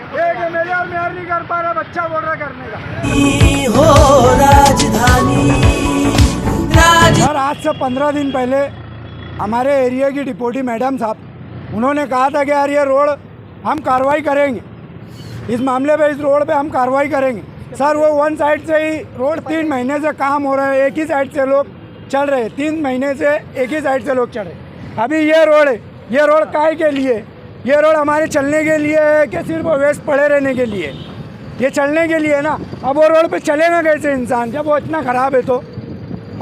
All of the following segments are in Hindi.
एक एमएलए और मेयर नहीं कर पा रहा, बच्चा बोल रहा करने का। हो राजधानी सर आज से 15 दिन पहले हमारे एरिया की डिप्टी मैडम साहब उन्होंने कहा था कि यार ये रोड हम कार्रवाई करेंगे, इस मामले पे इस रोड पे हम कार्रवाई करेंगे। सर वो वन साइड से ही रोड 3 महीने से काम हो रहा है, एक ही साइड से लोग चल रहे हैं, 3 महीने से एक ही साइड से लोग चल रहे हैं। अभी ये रोड है, ये रोड काहे के लिए? ये रोड हमारे चलने के लिए है कि सिर्फ वेस्ट पड़े रहने के लिए? ये चलने के लिए ना। अब वो रोड पे चलेगा कैसे इंसान जब वो इतना ख़राब है तो?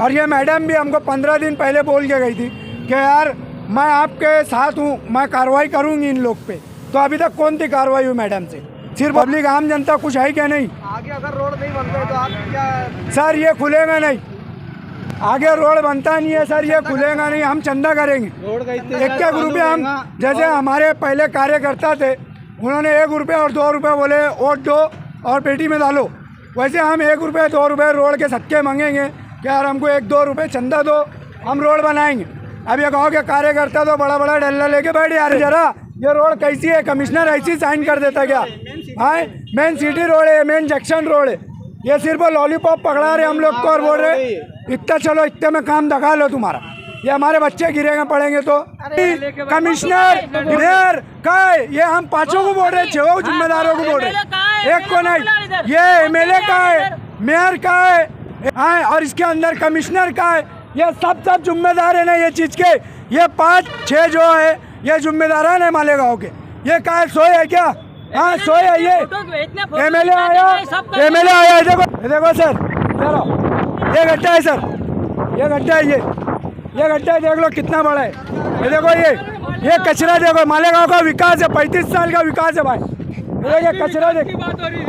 और ये मैडम भी हमको 15 दिन पहले बोल के गई थी कि यार मैं आपके साथ हूँ, मैं कार्रवाई करूँगी इन लोग पे। तो अभी तक कौन सी कार्रवाई हुई मैडम से? सिर्फ पब्लिक आम जनता कुछ है क्या? नहीं। आगे अगर रोड नहीं बनता है तो आप क्या? सर ये खुलेगा नहीं, आगे रोड बनता नहीं है सर, ये खुलेगा नहीं। हम चंदा करेंगे रोड एक रुपये। हम जैसे हमारे पहले कार्यकर्ता थे, उन्होंने 1 रुपये और 2 रुपये बोले वोट दो और पेटी में डालो, वैसे हम 1 रुपये 2 रुपये रोड के सट्टे मांगेंगे कि यार हमको 1-2 रुपये चंदा दो, हम रोड बनाएंगे। अब ये गाँव के कार्यकर्ता तो बड़ा बड़ा डल्ला लेके बैठ जा रहे। जरा ये रोड कैसी है? कमिश्नर ऐसी साइन कर देता क्या? हाँ मेन सिटी रोड है, मेन जंक्शन रोड है। ये सिर्फ लॉलीपॉप पकड़ा रहे हम लोग को और बोल रहे इतना चलो इतने में काम दखा लो तुम्हारा। ये हमारे बच्चे गिरेंगे पड़ेंगे तो। कमिश्नर मेयर का है, ये हम 5 को बोल रहे, 6 जिम्मेदारों को बोल रहे, एक को नहीं। ये एमएलए का है, मेयर का है, हाँ, और इसके अंदर कमिश्नर का है। ये सब जिम्मेदार है ना ये चीज़ के। ये 5-6 जो है ये जिम्मेदार है मालेगांव के। ये का सोए है क्या? हाँ सोए है। ये एमएलए आया, एमएलए आया। देखो सर, चलो ये गड्ढा है सर, ये गड्ढा है, ये गड्ढा है, देख लो कितना बड़ा है। ये देखो ये कचरा देखो, मालेगांव का विकास है, 35 साल का विकास है भाई। ये कचरा देखो,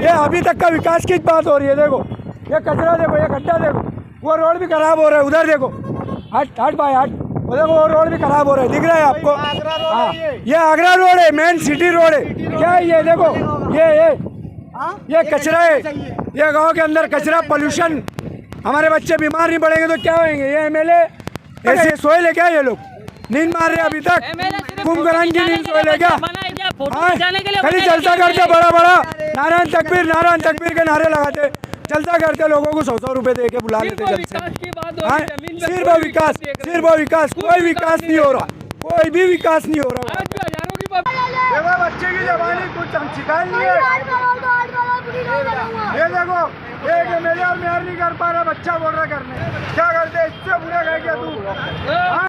ये अभी तक का विकास की बात हो रही है। देखो ये कचरा देखो, ये गड्ढा देखो, वो रोड भी खराब हो रहा है। उधर देखो, हट भाई हट, वो देखो वो रोड भी खराब हो रहा है, दिख रहा है आपको? हाँ ये आगरा रोड है, मेन सिटी रोड है। क्या है ये? देखो ये कचरा है, ये गांव के अंदर कचरा, पोल्यूशन। हमारे बच्चे बीमार नहीं पड़ेंगे तो क्या होंगे? ये एमएलए ऐसे सोए ले क्या? ये लोग नींद मार रहे अभी तक, कुंभकर्ण की नींद सोए ले क्या? खाली जलसा करते, बड़ा बड़ा नारायण तकबीर के नारे लगाते, जलसा करते, लोगों को 100 रुपए दे के बुला लेते। सिर्फ विकास, कोई विकास नहीं हो रहा, कोई भी विकास नहीं हो रहा। देखो बच्चे की जबानी कुछ हम सिखाए नहीं है। ये देखो एक एमएलए और मेयर नहीं कर पा रहा, बच्चा बोल रहा करने। क्या करते? इससे बुरा है क्या तू?